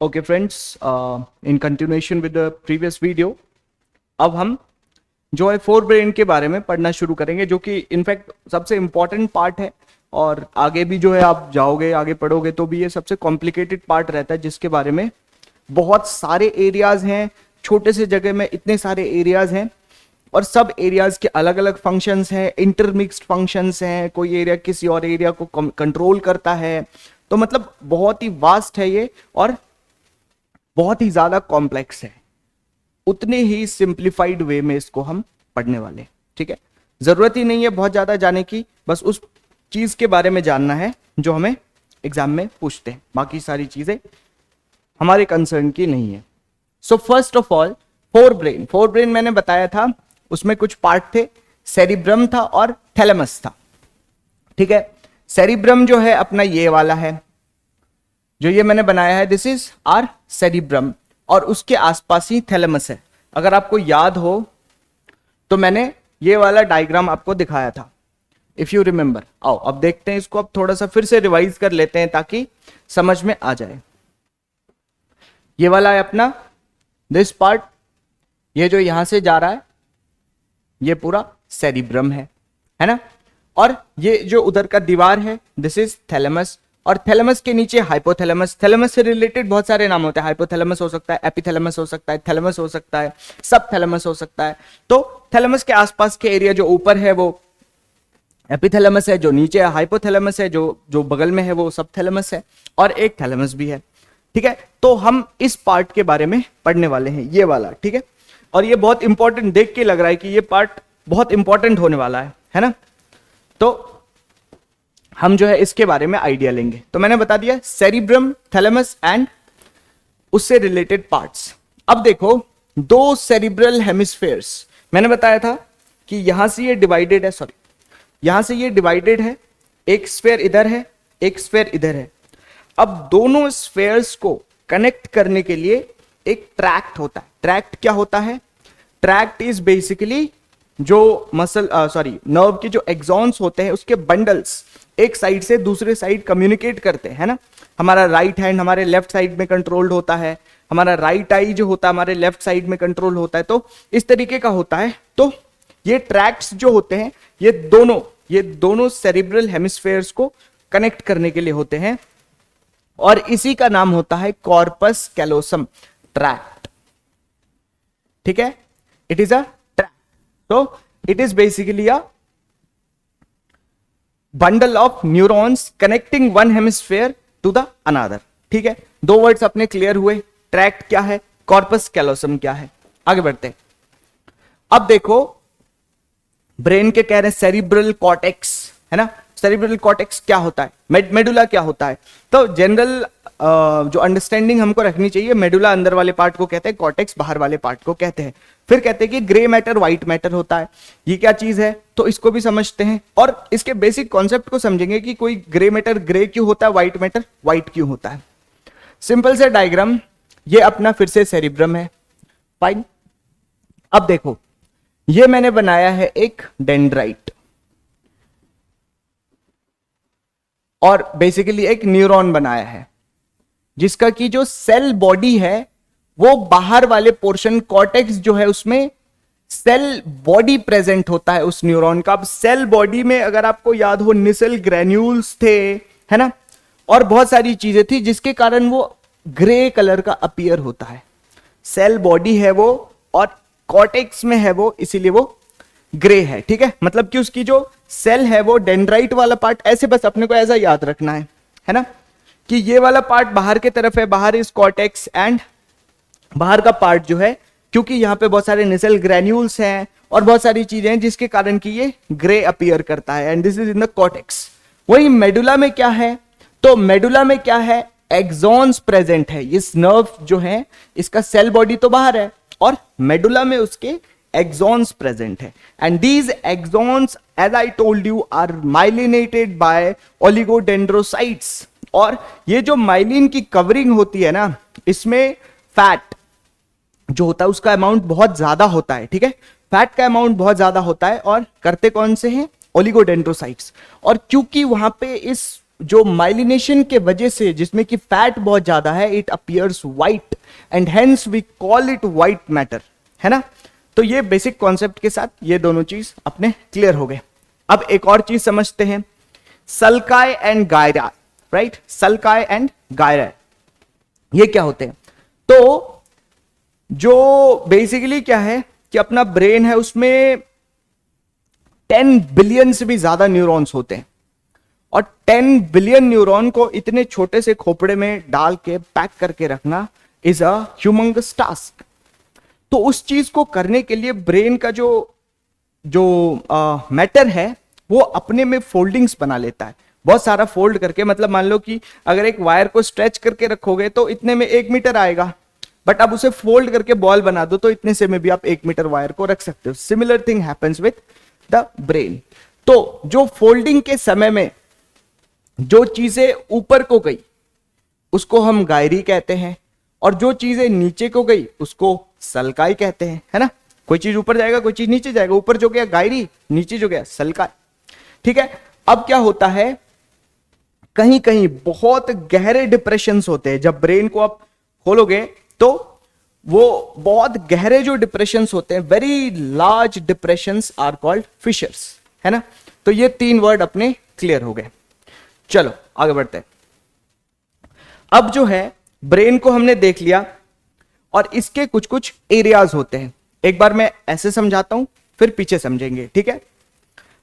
Okay friends, in continuation with the previous video, अब हम जो है फोर ब्रेन के बारे में पढ़ना शुरू करेंगे, जो कि इनफैक्ट सबसे इम्पॉर्टेंट पार्ट है। और आगे भी जो है आप जाओगे आगे पढ़ोगे तो भी ये सबसे कॉम्प्लिकेटेड पार्ट रहता है, जिसके बारे में बहुत सारे एरियाज हैं। छोटे से जगह में इतने सारे एरियाज हैं और सब एरियाज के अलग अलग फंक्शंस हैं, इंटरमिक्स्ड फंक्शंस हैं। कोई एरिया किसी और एरिया को कंट्रोल करता है, तो मतलब बहुत ही वास्ट है ये और बहुत ही ज्यादा कॉम्प्लेक्स है। उतने ही सिंप्लीफाइड वे में इसको हम पढ़ने वाले, ठीक है। जरूरत ही नहीं है बहुत ज्यादा जाने की, बस उस चीज के बारे में जानना है जो हमें एग्जाम में पूछते हैं। बाकी सारी चीजें हमारे कंसर्न की नहीं है। So first of all, fore brain मैंने बताया था, उसमें कुछ पार्ट थे। सेरिब्रम था और थैलेमस था, ठीक है। सेरिब्रम जो है अपना ये वाला है, जो ये मैंने बनाया है, दिस इज आर सेरिब्रम, और उसके आसपास ही थैलेमस है। अगर आपको याद हो तो मैंने ये वाला डायग्राम आपको दिखाया था, इफ यू रिमेंबर। आओ अब देखते हैं इसको, अब थोड़ा सा फिर से रिवाइज कर लेते हैं ताकि समझ में आ जाए। ये वाला है अपना दिस पार्ट, ये जो यहां से जा रहा है ये पूरा सेरिब्रम है ना। और ये जो उधर का दीवार है दिस इज थैलेमस, और थैलेमस के नीचे हाइपोथैलेमस। थैलेमस से रिलेटेड बहुत सारे नाम होते हैं, हाइपोथैलेमस हो सकता है, एपिथैलेमस हो सकता है, थैलेमस हो सकता है, सब थैलेमस हो सकता है। तो थैलेमस के आसपास के एरिया जो ऊपर है वो एपिथैलेमस है, जो नीचे हाइपोथैलेमस है, जो बगल में है वो सब थैलेमस है, और एक थैलेमस भी है, ठीक है। तो हम इस पार्ट के बारे में पढ़ने वाले हैं, ये वाला, ठीक है। और ये बहुत इंपॉर्टेंट, देख के लग रहा है कि ये पार्ट बहुत इंपॉर्टेंट होने वाला है ना। तो हम जो है इसके बारे में आइडिया लेंगे। तो मैंने बता दिया सेरिब्रम, थैलेमस एंड उससे रिलेटेड पार्ट्स। अब देखो, दो सेरिब्रल हेमिस्फेयर्स मैंने बताया था कि यहां से ये डिवाइडेड है, सॉरी यहां से ये डिवाइडेड है, एक स्फेयर इधर है, एक स्फेयर इधर है। अब दोनों स्फेयर्स को कनेक्ट करने के लिए एक ट्रैक्ट होता है। ट्रैक्ट क्या होता है? ट्रैक्ट इज बेसिकली जो नर्व के जो एक्सॉन्स होते हैं उसके बंडल्स एक साइड से दूसरे साइड कम्युनिकेट करते हैं ना। हमारा राइट हैंड हमारे लेफ्ट साइड में कंट्रोल्ड होता है, हमारा राइट आई जो होता है हमारे लेफ्ट साइड में कंट्रोल होता है, तो इस तरीके का होता है। तो ये ट्रैक्ट्स जो होते हैं ये दोनों सेरिब्रल हेमिस्फेयर्स को कनेक्ट करने के लिए होते हैं, और इसी का नाम होता है कॉर्पस कैलोसम ट्रैक्ट, ठीक है। इट इज अ ट्रैक्ट, तो it is basically a bundle of neurons connecting one hemisphere to the another, ठीक है। दो वर्ड्स अपने क्लियर हुए, ट्रैक्ट क्या है, कॉर्पस कैलोसम क्या है। आगे बढ़ते हैं। अब देखो, ब्रेन के कह रहे हैं सेरिब्रल कॉर्टेक्स, है ना। सेरिब्रल कॉर्टेक्स क्या होता है, मेडुला क्या होता है। तो जनरल जो अंडरस्टैंडिंग हमको रखनी चाहिए, मेडुला अंदर वाले पार्ट को कहते हैं, कॉर्टेक्स बाहर वाले पार्ट को कहते हैं। फिर कहते हैं कि ग्रे मैटर व्हाइट मैटर होता है। ये क्या चीज है, तो इसको भी समझते हैं और इसके बेसिक कॉन्सेप्ट को समझेंगे कि कोई ग्रे मैटर ग्रे क्यों होता है, व्हाइट मैटर व्हाइट क्यों होता है। सिंपल से डायग्राम, ये अपना फिर से सेरिब्रम है, फाइन। अब देखो, ये मैंने बनाया है एक डेंड्राइट, और बेसिकली एक न्यूरॉन बनाया है, जिसका की जो सेल बॉडी है वो बाहर वाले पोर्शन कॉर्टेक्स जो है उसमें सेल बॉडी प्रेजेंट होता है उस न्यूरॉन का। अब सेल बॉडी में अगर आपको याद हो निसेल ग्रैन्यूल्स थे, है ना, और बहुत सारी चीजें थी जिसके कारण वो ग्रे कलर का अपीयर होता है। सेल बॉडी है वो और कॉर्टेक्स में है वो, इसीलिए वो ग्रे है, ठीक है। मतलब कि उसकी जो सेल है वो डेंड्राइट वाला पार्ट, ऐसे बस अपने को ऐसा याद रखना है ना, कि ये वाला पार्ट बाहर की तरफ है, बाहर इज कॉर्टेक्स, एंड बाहर का पार्ट जो है, क्योंकि यहां पे बहुत सारे निसेल ग्रैन्यूल्स हैं और बहुत सारी चीजें हैं जिसके कारण कि ये ग्रे अपीयर करता है, and this is in the cortex. वही मेडुला में क्या है, तो मेडुला में क्या है, एक्सॉन्स प्रेजेंट है। इस नर्व जो है इसका सेल बॉडी तो बाहर है और मेडुला में उसके एक्सॉन्स प्रेजेंट है, and these axons as I told you are myelinated by oligodendrocytes. और ये जो माइलिन की कवरिंग होती है ना, इसमें फैट जो होता है उसका अमाउंट बहुत ज्यादा होता है, ठीक है। फैट का अमाउंट बहुत ज्यादा होता है, और करते कौन से हैं, ओलिगोडेंड्रोसाइट्स। और क्योंकि वहां पे इस जो माइलिनेशन के वजह से, जिसमें कि फैट बहुत ज्यादा है, it appears white and hence we call it white matter, है ना। तो ये बेसिक कॉन्सेप्ट के साथ ये दोनों चीज अपने क्लियर हो गए। अब एक और चीज समझते हैं, sulci and gyri, right. Sulci and gyri ये क्या होते हैं? तो जो बेसिकली क्या है कि अपना ब्रेन है, उसमें 10 बिलियन से भी ज्यादा न्यूरॉन्स होते हैं, और 10 बिलियन न्यूरॉन को इतने छोटे से खोपड़े में डाल के पैक करके रखना इज अ ह्यूमंगस टास्क। तो उस चीज को करने के लिए ब्रेन का जो जो मैटर है वो अपने में फोल्डिंग्स बना लेता है, बहुत सारा फोल्ड करके। मतलब मान लो कि अगर एक वायर को स्ट्रेच करके रखोगे तो इतने में 1 मीटर आएगा, बट अब उसे फोल्ड करके बॉल बना दो तो इतने से में भी आप 1 मीटर वायर को रख सकते हो। Similar thing happens with the brain. तो जो फोल्डिंग के समय में जो चीजें ऊपर को गई उसको हम गायरी कहते हैं, और जो चीजें नीचे को गई उसको सल्काई कहते हैं, है ना। कोई चीज ऊपर जाएगा, कोई चीज नीचे जाएगा, ऊपर जो गया गायरी, नीचे जो गया सल्काई, ठीक है। अब क्या होता है, कहीं कहीं बहुत गहरे डिप्रेशंस होते हैं। जब ब्रेन को आप खोलोगे तो वो बहुत गहरे जो डिप्रेशंस होते हैं, very large depressions are called fissures, है ना। तो ये 3 वर्ड अपने क्लियर हो गए। चलो आगे बढ़ते हैं। अब जो है ब्रेन को हमने देख लिया, और इसके कुछ कुछ एरियाज होते हैं। एक बार मैं ऐसे समझाता हूं, फिर पीछे समझेंगे, ठीक है।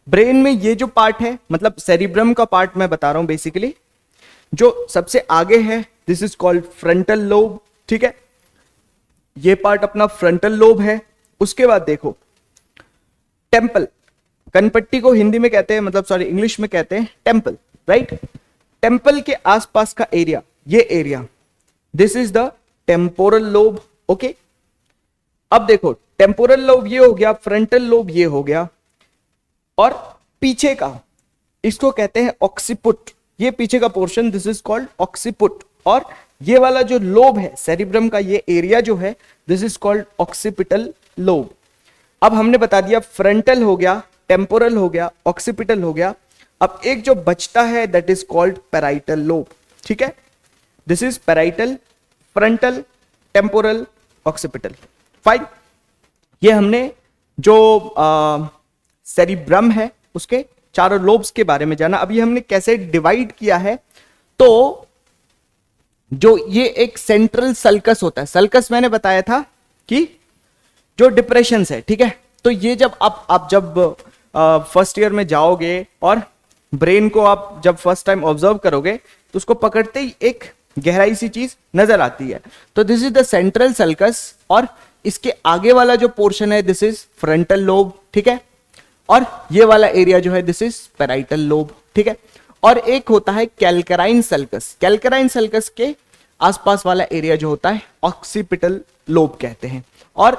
ब्रेन में ये जो पार्ट है, मतलब सेरिब्रम का पार्ट मैं बता रहा हूं बेसिकली, जो सबसे आगे है, this is called frontal lobe, ठीक है। ये पार्ट अपना फ्रंटल लोब है। उसके बाद देखो टेम्पल, कनपट्टी को हिंदी में कहते हैं, मतलब सॉरी इंग्लिश में कहते हैं टेम्पल, राइट। टेम्पल के आसपास का एरिया, ये area, this is the temporal lobe, okay. अब देखो टेम्पोरल लोब ये हो गया, फ्रंटल लोब ये हो गया, और पीछे का इसको कहते हैं ऑक्सीपुट। ये पीछे का portion, this is called occiput. और ये वाला जो लोब है सेरिब्रम का, ये एरिया जो है, this is called occipital lobe. अब हमने बता दिया फ्रंटल हो गया, टेम्पोरल हो गया, ऑक्सीपिटल हो गया। अब एक जो बचता है that is called parietal lobe, ठीक है। This is parietal, frontal, temporal, occipital, fine. ये हमने जो सेरिब्रम है उसके चारों लोब्स के बारे में जाना। अभी हमने कैसे डिवाइड किया है, तो जो ये एक सेंट्रल सल्कस होता है, सल्कस मैंने बताया था कि जो डिप्रेशन है, ठीक है। तो ये जब आप जब फर्स्ट ईयर में जाओगे और ब्रेन को आप जब फर्स्ट टाइम ऑब्जर्व करोगे तो उसको पकड़ते ही एक गहराई सी चीज नजर आती है। तो this is the central sulcus, और इसके आगे वाला जो पोर्शन है दिस इज फ्रंटल लोब, ठीक है। और ये वाला एरिया जो है दिस इज पैराइटल लोब, ठीक है। और एक होता है कैल्कराइन सल्कस, कैल्कराइन सल्कस के आसपास वाला एरिया जो होता है ऑक्सीपिटल लोब कहते हैं। और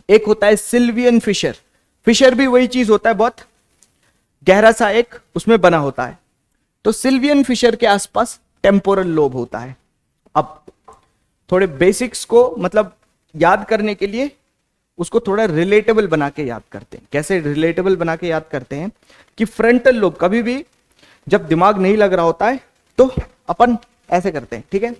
एक होता है सिल्वियन फिशर, फिशर भी वही चीज होता है, बहुत गहरा सा एक उसमें बना होता है। तो सिल्वियन फिशर के आसपास टेम्पोरल लोब होता है। अब थोड़े बेसिक्स को मतलब याद करने के लिए उसको थोड़ा रिलेटेबल बना के याद करते हैं। कैसे रिलेटेबल बना के याद करते हैं कि फ्रंटल लोब, कभी भी जब दिमाग नहीं लग रहा होता है तो अपन ऐसे करते हैं, ठीक है।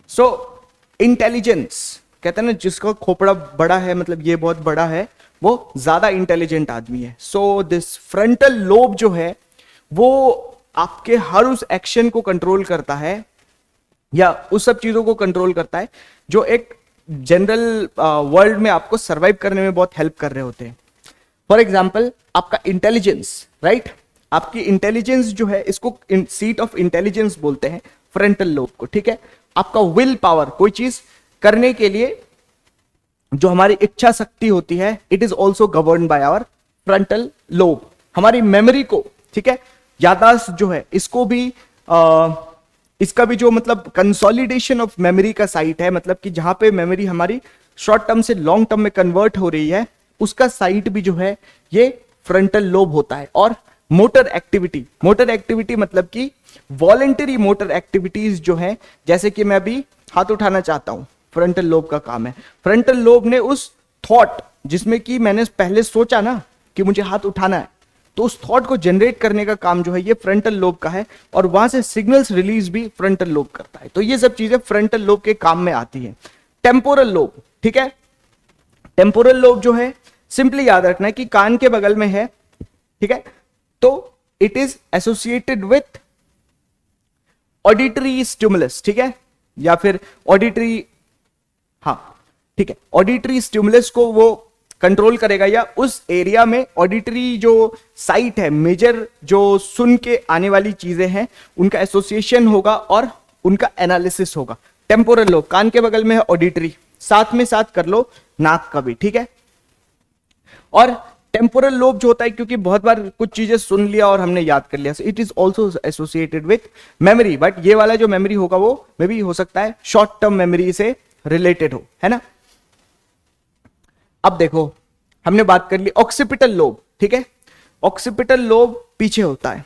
सो इंटेलिजेंस कहते हैं ना, जिसका खोपड़ा बड़ा है, मतलब ये बहुत बड़ा है, वो ज्यादा इंटेलिजेंट आदमी है। सो दिस फ्रंटल लोब जो है वो आपके हर उस एक्शन को कंट्रोल करता है, या उस सब चीजों को कंट्रोल करता है जो एक जनरल वर्ल्ड में आपको सरवाइव करने में बहुत हेल्प कर रहे होते हैं। फॉर एग्जाम्पल आपका इंटेलिजेंस, राइट, आपकी इंटेलिजेंस जो है, इसको सीट ऑफ इंटेलिजेंस बोलते हैं फ्रंटल लोब को, ठीक है। आपका विल पावर, कोई चीज करने के लिए जो हमारी इच्छा शक्ति होती है, it is also govern by our frontal lobe. हमारी मेमोरी को, ठीक है, याददाश्त जो है, इसको भी इसका भी जो मतलब कंसोलिडेशन ऑफ मेमोरी का साइट है, मतलब कि जहां पे मेमोरी हमारी शॉर्ट टर्म से लॉन्ग टर्म में कन्वर्ट हो रही है, उसका साइट भी जो है ये फ्रंटल लोब होता है। और मोटर एक्टिविटी, मोटर एक्टिविटी मतलब कि वॉलेंटरी मोटर एक्टिविटीज जो है, जैसे कि मैं अभी हाथ उठाना चाहता हूं, फ्रंटल लोब का काम है। फ्रंटल लोब ने उस थॉट, जिसमें कि मैंने पहले सोचा ना कि मुझे हाथ उठाना है, तो उस थॉट को जनरेट करने का काम जो है ये फ्रंटल लोब का है, और वहां से सिग्नल्स रिलीज भी फ्रंटल लोब करता है। तो ये सब चीजें फ्रंटल लोब के काम में आती है। टेम्पोरल लोब, ठीक है, टेम्पोरल लोब जो है सिंपली याद रखना है कि कान के बगल में है, ठीक है, तो it is associated with auditory stimulus, ठीक है, या फिर ऑडिटरी, हाँ ठीक है, ऑडिटरी स्टिमुलस को वो कंट्रोल करेगा, या उस एरिया में ऑडिटरी जो साइट है, मेजर जो सुन के आने वाली चीजें हैं उनका एसोसिएशन होगा और उनका एनालिसिस होगा। टेम्पोरल लोब कान के बगल में है, ऑडिटरी साथ में साथ कर लो नाक का भी, ठीक है। और टेम्पोरल लोब जो होता है, क्योंकि बहुत बार कुछ चीजें सुन लिया और हमने याद कर लिया, it is also associated with memory, but ये वाला जो मेमोरी होगा वो मे भी हो सकता है शॉर्ट टर्म मेमोरी से रिलेटेड हो, है ना। अब देखो हमने बात कर ली ऑक्सीपिटल लोब, ठीक है, ऑक्सीपिटल लोब पीछे होता है,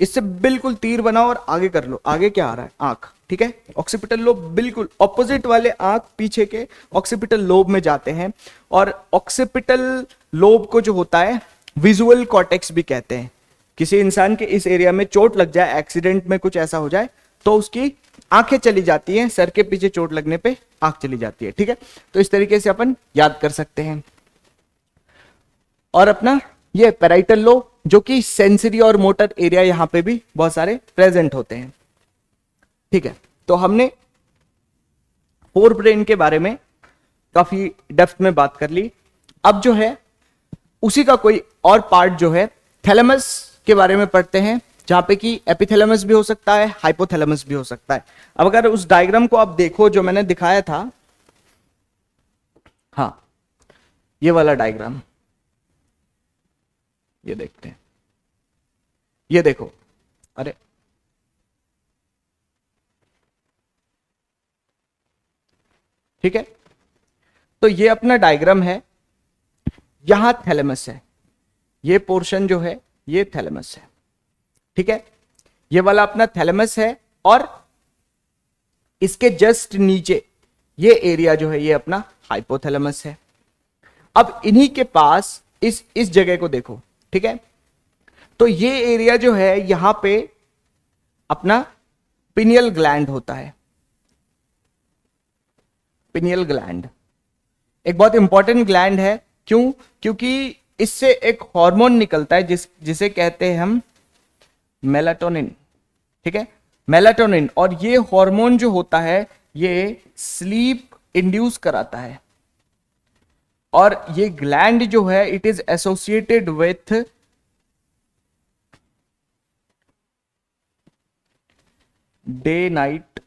इससे बिल्कुल तीर बनाओ और आगे कर लो, आगे क्या आ रहा है, आंख, ठीक है। ऑक्सीपिटल लोब बिल्कुल ऑपोजिट वाले आंख पीछे के ऑक्सीपिटल लोब में जाते हैं, और ऑक्सीपिटल लोब को जो होता है विजुअल कॉर्टेक्स भी कहते हैं। किसी इंसान के इस एरिया में चोट लग जाए, एक्सीडेंट में कुछ ऐसा हो जाए, तो उसकी आंखें चली जाती हैं, सर के पीछे चोट लगने पे आंख चली जाती है, ठीक है। तो इस तरीके से अपन याद कर सकते हैं। और अपना ये पैराइटल लोब, जो कि सेंसरी और मोटर एरिया यहां पे भी बहुत सारे प्रेजेंट होते हैं, ठीक है। तो हमने फोर ब्रेन के बारे में काफी डेप्थ में बात कर ली। अब जो है उसी का कोई और पार्ट जो है थैलेमस के बारे में पढ़ते हैं, जहां पे कि एपिथैलेमस भी हो सकता है, हाइपोथैलेमस भी हो सकता है। अब अगर उस डायग्राम को आप देखो जो मैंने दिखाया था, हाँ ये वाला डायग्राम, ये देखते हैं, ये देखो, अरे ठीक है, तो ये अपना डायग्राम है, यहां थैलेमस है, ये पोर्शन जो है ये थैलेमस है, ठीक है, ये वाला अपना थैलेमस है, और इसके जस्ट नीचे ये एरिया जो है ये अपना हाइपोथैलेमस है। अब इन्हीं के पास इस जगह को देखो, ठीक है, तो ये एरिया जो है यहां पे अपना पिनियल ग्लैंड होता है। पिनियल ग्लैंड एक बहुत इंपॉर्टेंट ग्लैंड है, क्यों, क्योंकि इससे एक हार्मोन निकलता है जिसे कहते हैं हम मेलाटोनिन, ठीक है, मेलाटोनिन। और ये हार्मोन जो होता है ये स्लीप इंड्यूस कराता है, और ये ग्लैंड जो है it is associated with day night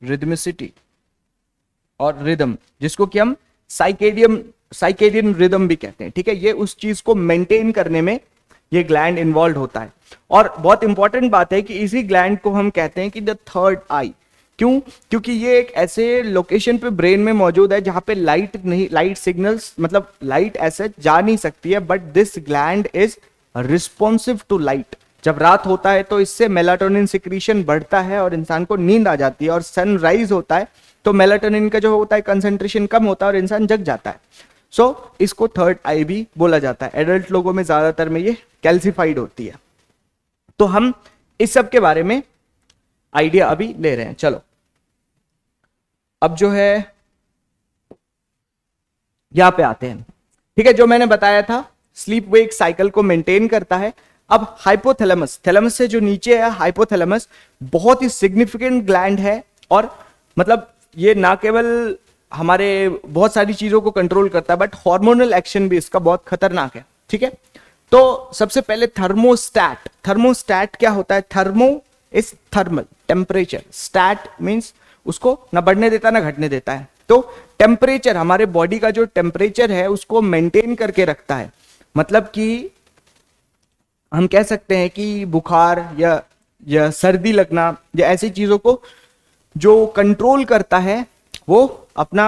rhythmicity और रिदम, जिसको कि हम साइकेडियन रिदम भी कहते हैं, ठीक है। ये उस चीज को मेंटेन करने में ये ग्लैंड इन्वॉल्व होता है। और बहुत इंपॉर्टेंट बात है कि इसी ग्लैंड को हम कहते हैं कि द थर्ड आई। क्यों, क्योंकि ये एक ऐसे लोकेशन पे ब्रेन में मौजूद है जहां पे लाइट सिग्नल्स, मतलब लाइट ऐसे जा नहीं सकती है, but this gland is responsive to light. जब रात होता है तो इससे मेलाटोनिन सिक्रीशन बढ़ता है और इंसान को नींद आ जाती है, और सनराइज होता है तो मेलाटोनिन का जो होता है कंसंट्रेशन कम होता है और इंसान जग जाता है। सो इसको थर्ड आई भी बोला जाता है। एडल्ट लोगों में ज्यादातर में ये कैल्सिफाइड होती है। तो हम इस सब के बारे में आइडिया अभी ले रहे हैं। चलो अब जो है यहां पे आते हैं, ठीक है। जो मैंने बताया था स्लीप वेक साइकिल को मेंटेन करता है। अब हाइपोथैलेमस, थैलेमस से जो नीचे है हाइपोथैलेमस, बहुत ही सिग्निफिकेंट ग्लैंड है, और मतलब ये ना केवल हमारे बहुत सारी चीजों को कंट्रोल करता है, बट हार्मोनल एक्शन भी इसका बहुत खतरनाक है, ठीक है। तो सबसे पहले थर्मोस्टैट। थर्मोस्टैट क्या होता है? Thermo is thermal, temperature, stat means उसको ना बढ़ने देता ना घटने देता है। तो टेम्परेचर, हमारे बॉडी का जो टेम्परेचर है उसको मेंटेन करके रखता है। मतलब कि हम कह सकते हैं कि बुखार या सर्दी लगना या ऐसी चीजों को जो कंट्रोल करता है वो अपना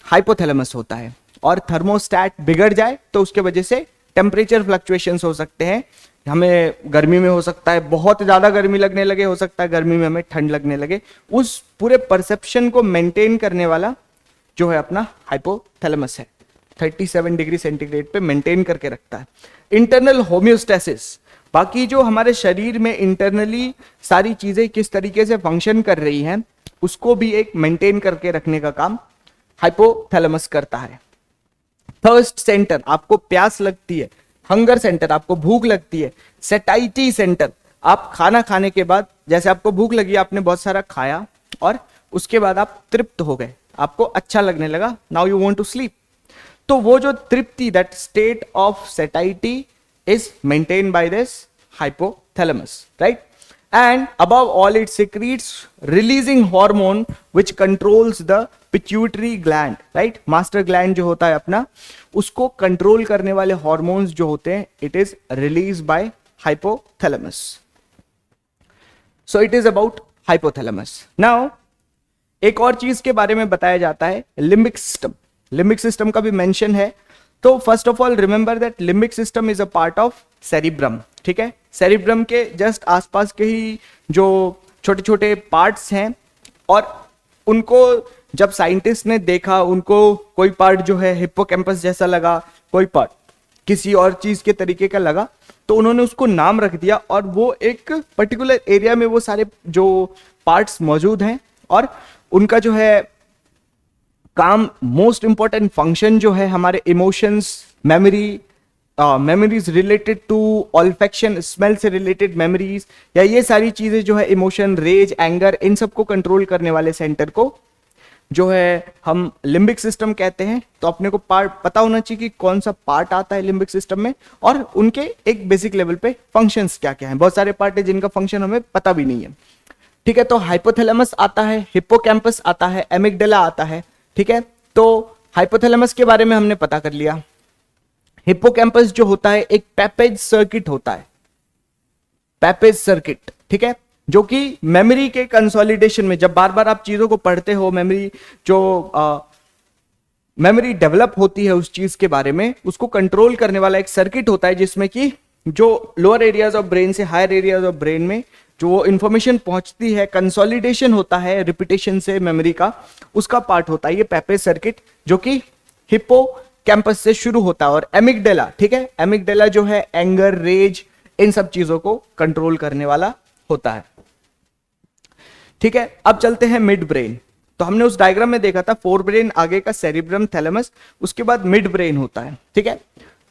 हाइपोथैलेमस होता है। और थर्मोस्टैट बिगड़ जाए तो उसके वजह से टेम्परेचर फ्लक्चुएशंस हो सकते हैं। हमें गर्मी में हो सकता है बहुत ज्यादा गर्मी लगने लगे, हो सकता है गर्मी में हमें ठंड लगने लगे। उस पूरे परसेप्शन को मेंटेन करने वाला जो है अपना हाइपोथैलेमस है। 37 डिग्री सेंटीग्रेड पे मेंटेन करके रखता है। इंटरनल होम्योस्टेसिस, बाकी जो हमारे शरीर में इंटरनली सारी चीजें किस तरीके से फंक्शन कर रही हैं उसको भी एक मेंटेन करके रखने का काम हाइपोथैलेमस करता है। थर्स्ट सेंटर, आपको प्यास लगती है। हंगर सेंटर, आपको भूख लगती है। सेटाइटी सेंटर, आप खाना खाने के बाद जैसे आपको भूख लगी, आपने बहुत सारा खाया और उसके बाद आप तृप्त हो गए, आपको अच्छा लगने लगा, now you want to sleep, तो वो जो तृप्ति, that state of satiety is maintained by this hypothalamus, right? And above all, it secretes releasing hormone which controls the pituitary gland, right? master gland जो होता है अपना, उसको कंट्रोल करने वाले हॉर्मोन्स जो होते हैं, it is released by hypothalamus. So it is about hypothalamus. Now एक और चीज के बारे में बताया जाता है, लिम्बिक सिस्टम। लिम्बिक सिस्टम का भी मेंशन है। तो first of all remember that limbic system is a part of cerebrum, ठीक है। सेरिब्रम के जस्ट आसपास के ही जो छोटे छोटे पार्ट्स हैं, और उनको जब साइंटिस्ट ने देखा, उनको कोई पार्ट जो है हिप्पोकैम्पस जैसा लगा, कोई पार्ट किसी और चीज के तरीके का लगा, तो उन्होंने उसको नाम रख दिया, और वो एक पर्टिकुलर एरिया में वो सारे जो पार्ट्स मौजूद हैं, और उनका जो है काम, मोस्ट इंपॉर्टेंट फंक्शन जो है हमारे emotions, memories related to olfaction, smell से रिलेटेड मेमोरीज, या ये सारी चीजें जो है इमोशन, रेज, एंगर, इन सबको कंट्रोल करने वाले सेंटर को जो है हम लिम्बिक सिस्टम कहते हैं। तो अपने को पार्ट पता होना चाहिए कि कौन सा पार्ट आता है लिम्बिक सिस्टम में, और उनके एक बेसिक लेवल पे फंक्शंस क्या क्या हैं। बहुत सारे पार्ट है जिनका फंक्शन हमें पता भी नहीं है, ठीक है। तो हाइपोथैलेमस आता है, हिप्पोकैम्पस आता है, एमिगडाला आता है, ठीक है। तो हाइपोथैलेमस के बारे में हमने पता कर लिया। हिप्पोकैम्पस जो होता है एक पैपेज सर्किट होता है, पैपेज सर्किट, ठीक है, जो कि मेमोरी के कंसोलिडेशन में, जब बार बार आप चीजों को पढ़ते हो, मेमोरी जो मेमोरी डेवलप होती है उस चीज के बारे में, उसको कंट्रोल करने वाला एक सर्किट होता है, जिसमें कि जो लोअर एरियाज ऑफ ब्रेन से हायर एरियाज ऑफ ब्रेन में जो इंफॉर्मेशन पहुंचती है, कंसोलिडेशन होता है रिपीटेशन से मेमोरी का, उसका पार्ट होता है ये पैपेज सर्किट, जो कि हिप्पोकैम्पस से शुरू होता है। और एमिगडाला, ठीक है, एमिगडाला जो है एंगर, रेज, इन सब चीजों को कंट्रोल करने वाला होता है, ठीक है। अब चलते हैं मिड ब्रेन। तो हमने उस डायग्राम में देखा था फोर ब्रेन, आगे का सेरिब्रम, थैलेमस, उसके बाद मिड ब्रेन होता है, ठीक है।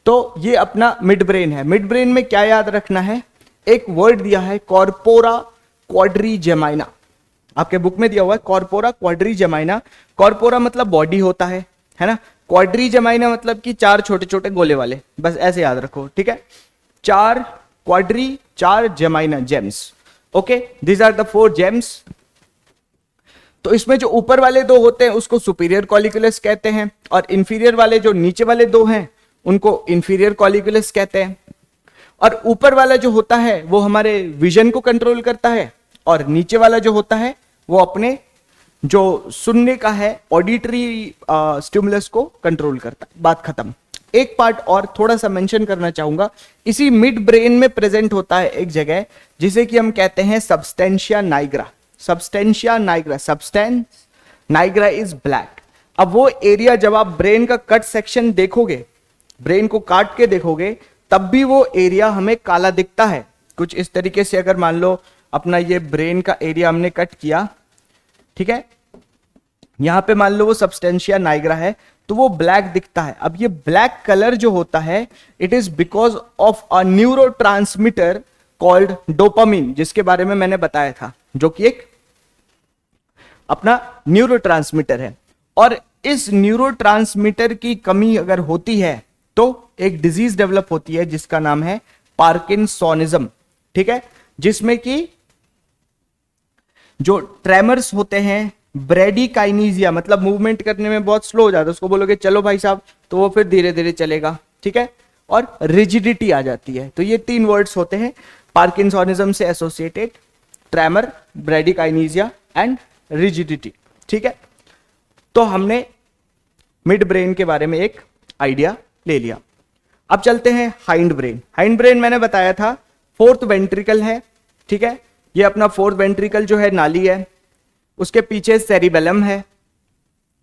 तो ये अपना मिड ब्रेन है। मिड ब्रेन में क्या याद रखना है, एक वर्ड दिया है कॉर्पोरा क्वाड्रीजेमाइना, आपके बुक में दिया हुआ है कॉर्पोरा क्वाड्रीजेमाइना। कॉर्पोरा मतलब बॉडी होता है ना। क्वाड्रीजेमाइना मतलब कि चार छोटे छोटे गोले वाले, बस ऐसे याद रखो, ठीक है। चार क्वाड्री, चार gemina, gems, okay, these are the 4 gems. तो इसमें जो ऊपर वाले 2 होते हैं उसको सुपीरियर कॉलिक्युलस कहते हैं, और इंफीरियर वाले जो नीचे वाले 2 हैं उनको इंफीरियर कॉलिक्युलस कहते हैं। और ऊपर वाला जो होता है वो हमारे विजन को कंट्रोल करता है, और नीचे वाला जो होता है वो अपने जो सुनने का है, ऑडिटरी स्टिमुलस को कंट्रोल करता है। बात खत्म। एक पार्ट और थोड़ा सा मेंशन करना चाहूंगा, इसी मिड ब्रेन में प्रेजेंट होता है एक जगह जिसे कि हम कहते हैं substantia nigra. Substantia nigra, substance nigra is black. अब वो एरिया जब आप ब्रेन का कट सेक्शन देखोगे, ब्रेन को काट के देखोगे, तब भी वो एरिया हमें काला दिखता है। कुछ इस तरीके से अगर मान लो अपना ये ब्रेन का एरिया हमने कट किया, ठीक है, यहां पे मान लो वो सबस्टेंशिया नाइग्रा है, तो वो ब्लैक दिखता है। अब ये ब्लैक कलर जो होता है, it is because of a neurotransmitter called dopamine, जिसके बारे में मैंने बताया था, जो कि एक अपना न्यूरोट्रांसमीटर है। और इस न्यूरोट्रांसमीटर की कमी अगर होती है तो एक डिजीज डेवलप होती है जिसका नाम है पार्किंसोनिज्म, ठीक है, जिसमें कि जो ट्रेमर्स होते हैं, ब्रेडिकाइनेसिया मतलब मूवमेंट करने में बहुत स्लो हो जाता है, उसको बोलोगे चलो भाई साहब तो वो फिर धीरे धीरे चलेगा, ठीक है, और रिजिडिटी आ जाती है। तो ये 3 वर्ड्स होते हैं पार्किंसोनिज्म से एसोसिएटेड, ट्रेमर, ब्रेडिकाइनेसिया एंड रिजिडिटी, ठीक है। तो हमने मिड ब्रेन के बारे में एक आइडिया ले लिया। अब चलते हैं हाइंड ब्रेन। हाइंड ब्रेन मैंने बताया था 4th वेंट्रिकल है, ठीक है, ये अपना 4th वेंट्रिकल जो है नाली है, उसके पीछे सेरिबेलम है,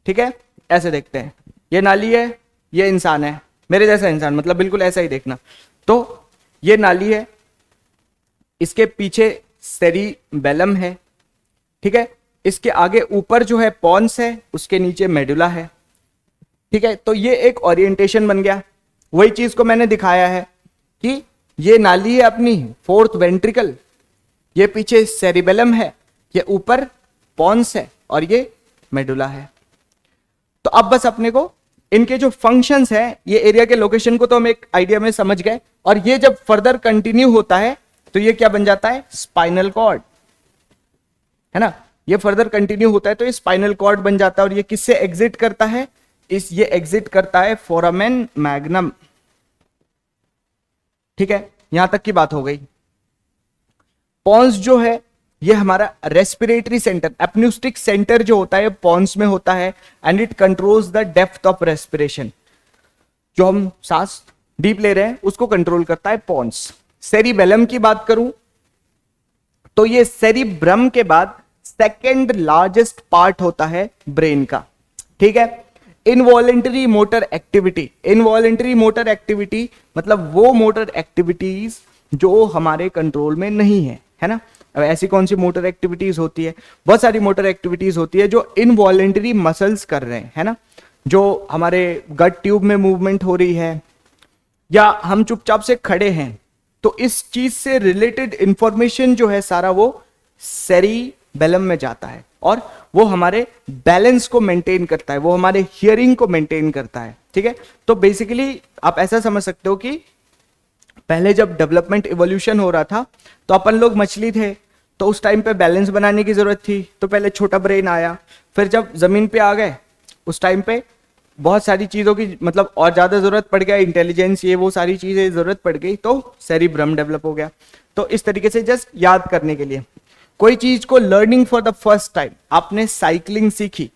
ठीक है, ऐसे देखते हैं, ये नाली है, ये इंसान है, मेरे जैसा इंसान, मतलब बिल्कुल ऐसा ही देखना। तो ये नाली है, इसके पीछे सेरिबेलम है, ठीक है, इसके आगे ऊपर जो है पॉन्स है, उसके नीचे मेडुला है, ठीक है। तो ये एक ओरिएंटेशन बन गया। वही चीज को मैंने दिखाया है कि ये नाली है अपनी फोर्थ वेंट्रिकल, ये पीछे सेरिबेलम है, ये ऊपर पॉन्स है और ये मेडुला है। तो अब बस अपने को इनके जो फंक्शंस हैं, ये एरिया के लोकेशन को तो हम एक आइडिया में समझ गए, और ये जब फर्दर कंटिन्यू होता है तो ये क्या बन जाता है, स्पाइनल कॉर्ड, है ना। ये फर्दर कंटिन्यू होता है तो ये स्पाइनल कॉर्ड बन जाता है, और ये किससे एग्जिट करता है, ये एग्जिट करता है फोरामेन मैग्नम, ठीक है। यहां तक की बात हो गई। पॉन्स जो है ये हमारा रेस्पिरेटरी सेंटर, एपन्यूस्टिक सेंटर जो होता है पॉन्स में होता है, and it controls the depth of respiration. जो हम सांस डीप ले रहे हैं उसको कंट्रोल करता है पॉन्स। सेरिबेलम की बात करूं तो ये सेरिब्रम के बाद सेकेंड लार्जेस्ट पार्ट होता है ब्रेन का, ठीक है। Involuntary motor activity, involuntary motor activity मतलब वो मोटर एक्टिविटीज जो हमारे कंट्रोल में नहीं है ना। अब ऐसी कौन सी मोटर एक्टिविटीज होती है, बहुत सारी मोटर एक्टिविटीज होती है जो इनवॉलेंटरी मसल्स कर रहे हैं, है ना, जो हमारे गट ट्यूब में मूवमेंट हो रही है, या हम चुपचाप से खड़े हैं, तो इस चीज से रिलेटेड इंफॉर्मेशन जो है सारा वो सेरिबेलम में जाता है, और वो हमारे बैलेंस को मेंटेन करता है, वो हमारे हियरिंग को मेंटेन करता है, ठीक है। तो बेसिकली आप ऐसा समझ सकते हो कि पहले जब डेवलपमेंट इवोल्यूशन हो रहा था तो अपन लोग मछली थे, तो उस टाइम पे बैलेंस बनाने की जरूरत थी, तो पहले छोटा ब्रेन आया, फिर जब जमीन पे आ गए उस टाइम पे बहुत सारी चीजों की मतलब और ज्यादा जरूरत पड़ गया, इंटेलिजेंस ये वो सारी चीजें जरूरत पड़ गई, तो सेरिब्रम डेवलप हो गया। तो इस तरीके से जस्ट याद करने के लिए, कोई चीज को learning for the first time, आपने साइकिलिंग सीखी,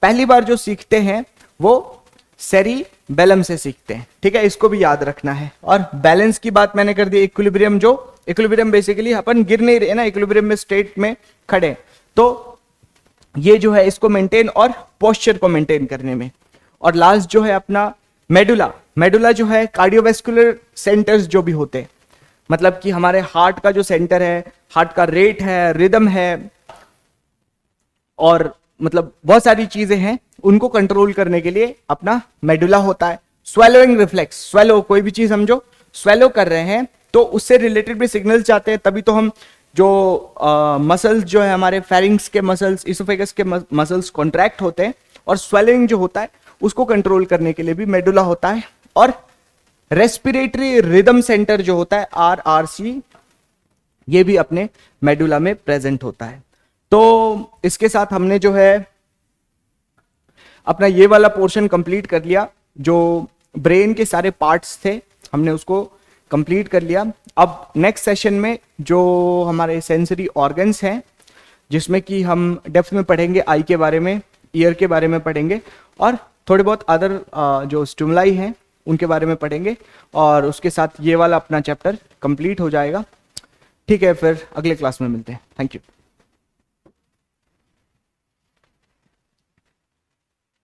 पहली बार जो सीखते हैं वो सेरिबेलम से सीखते हैं, ठीक है, इसको भी याद रखना है। और बैलेंस की बात मैंने कर दी, इक्विलिब्रियम, जो इक्विलिब्रियम बेसिकली अपन गिर नहीं रहे ना, इक्विलिब्रियम में स्टेट में खड़े, तो ये जो है इसको मेंटेन और पोस्चर को मेंटेन करने में। और लास्ट जो है अपना मेडुला, मेडुला जो है कार्डियोवैस्कुलर सेंटर्स जो भी होते हैं, मतलब कि हमारे हार्ट का जो सेंटर है, हार्ट का रेट है, रिदम है, और मतलब बहुत सारी चीजें हैं, उनको कंट्रोल करने के लिए अपना मेडुला होता है। स्वेलोइंग रिफ्लेक्स, स्वेलो कोई भी चीज समझो, स्वेलो कर रहे हैं तो उससे रिलेटेड भी सिग्नल्स जाते हैं, तभी तो हम जो मसल्स जो है हमारे फेरिंग्स के मसल्स, इसोफेगस के मसल्स कॉन्ट्रैक्ट होते हैं, और स्वेलिंग जो होता है उसको कंट्रोल करने के लिए भी मेडुला होता है। और रेस्पिरेटरी रिदम सेंटर जो होता है RRC, ये भी अपने मेडुला में प्रेजेंट होता है। तो इसके साथ हमने जो है अपना ये वाला पोर्शन कंप्लीट कर लिया, जो ब्रेन के सारे पार्ट्स थे हमने उसको कंप्लीट कर लिया। अब नेक्स्ट सेशन में जो हमारे सेंसरी ऑर्गन्स हैं, जिसमें कि हम डेप्थ में पढ़ेंगे, आई के बारे में, ईयर के बारे में पढ़ेंगे, और थोड़े बहुत अदर जो स्टिमुलाई हैं उनके बारे में पढ़ेंगे, और उसके साथ ये वाला अपना चैप्टर कंप्लीट हो जाएगा। ठीक है, फिर अगले क्लास में मिलते हैं। Thank you.